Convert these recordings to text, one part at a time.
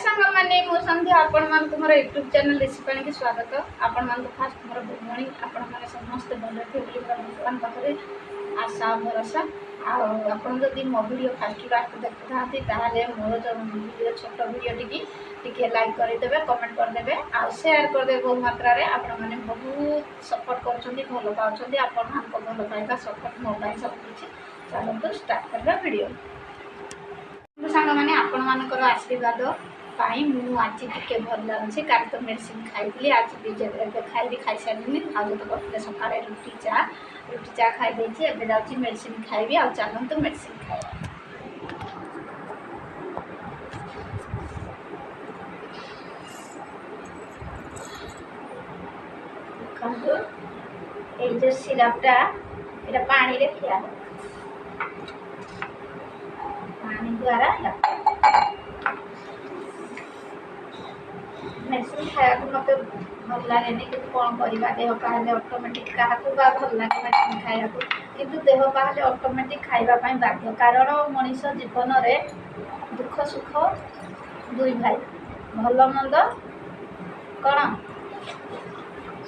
सांग मैंने मो संध्या आपण मान तुमरा यूट्यूब चैनल रेसिपी के स्वागत आपण मान को फास्ट मोर गुड मॉर्निंग आपण माने समस्त भले थे बोली भगवान पाखरे आशा भरोसा आपण जदि मो वीडियो फास्ट लास्ट देखुथांती ताले मोर जो वीडियो छोट वीडियो टिके लाइक कर देबे कमेंट कर देबे आ शेयर कर देबे बहुत मात्रा रे आपण माने बहुत सपोर्ट करछंती भलो पाउछंती आपण मान को भलो पाइबा सपोर्ट मो पाइ सब किछि चलो तो स्टार्ट करबा वीडियो सांग मैंने आपण मानकर आशीर्वाद पाई मु आज टिके भल लगे काल तो मेडिसिन खाई आज खाई खाई सारे आज तो करते सका रुटी चा खाई देती एवं जाऊँगी मेडिसिन खाइबी आ चलते मेडिसिन खाइबा देखो ये सिरपटा ये पानी रे खिया पानी द्वारा मेडिसिन खाया मत भल लगे कि कौन करवा देह पाले ऑटोमेटिक क्या भल लगे मेडिसिन खाया कि देह पाले ऑटोमेटिक खावाई बाध्य कारण मनीष जीवन में दुख सुख दुई भाई भल मंद कौन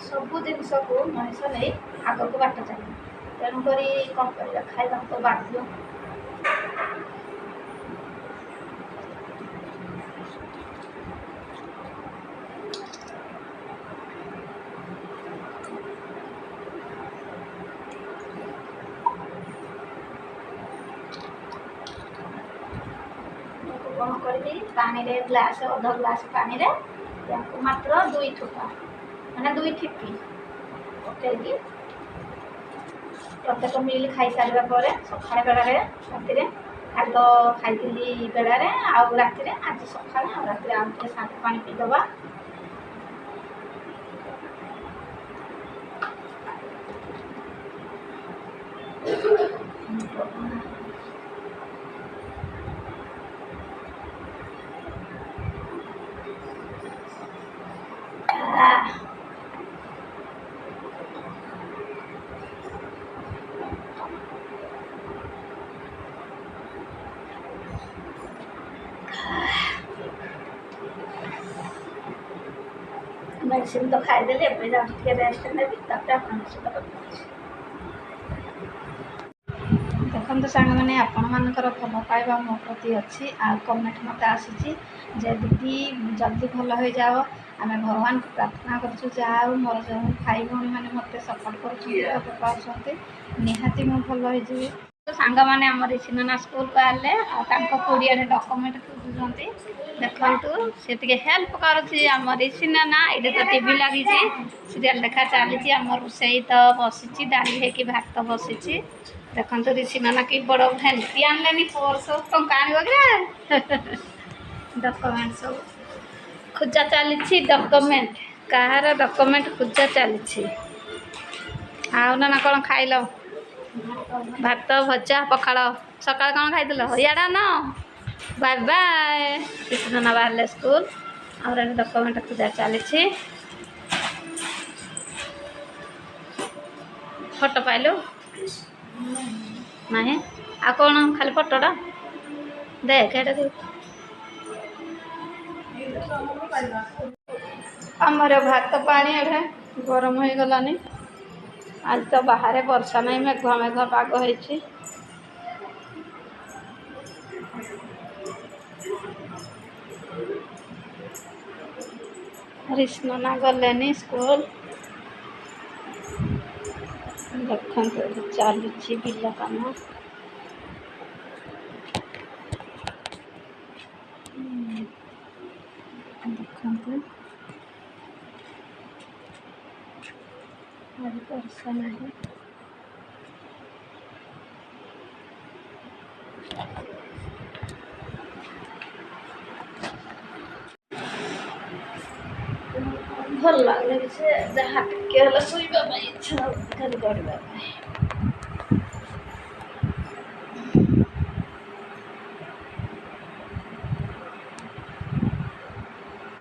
सबू जिनस को मनीष नहीं आग को बाट चले तेणुक कौन कर खावा तो बाध्य कौन करी पानी रे ग्लास अध ग्लास पानी रे मात्र 2 ठोपा माने 2 ठिपी पकईकि प्रत्येक मिल खाई सारा पर सका बेड़े राति खाल तो खाई बेड़े आउ राति आज सका राति आउ शांति पानी पीदबा मेडिसिन तो खाईदे रेस्ट ने देखो सांग मैंने आपण मानकर भल पाइबा मो प्रति अच्छी आ कमेंट मत आसी दीदी जल्दी भल हो जाओ आम भगवान को प्रार्थना कर मोर जो भाई भौणी मैंने मत सपोर्ट कर निहाती मुझे भल हो तो सांग मैंने आम सिनेमा स्कूल को आले कोड़िया डॉक्यूमेंट खोजुंट देखु सी हेल्प करना ये तो टीवी लगी सीरियल देखा चली आम रोषे तो बसी डाली है भात बसी देखो ऋषिमाना कि बड़ हेल्थी आनलानी पर्स टाँग डॉक्यूमेंट सब खोजा चली डॉक्यूमेंट कहार डॉक्यूमेंट खोजा चली ना कौन खाइल भात भजा पखाड़ सका कौन खाई इड़ा न बाय बाय कृष्णना बाहर स्कूल और डॉक्यूमेंट खोजा चली फोटो पाइलु नहीं आ कौन खाली फोटोटा देख आमर भात पानी ए गरम हो गलानी आज तो बाहर वर्षा नहीं मेघुआ मेघुआ पाग होइछि ऋषिमाना गलेनी स्कूल देखो चलुची बिल काम देखो आज वर्षा नहीं भल लगे जहाँ टिके शुवा इच्छा खाली करवा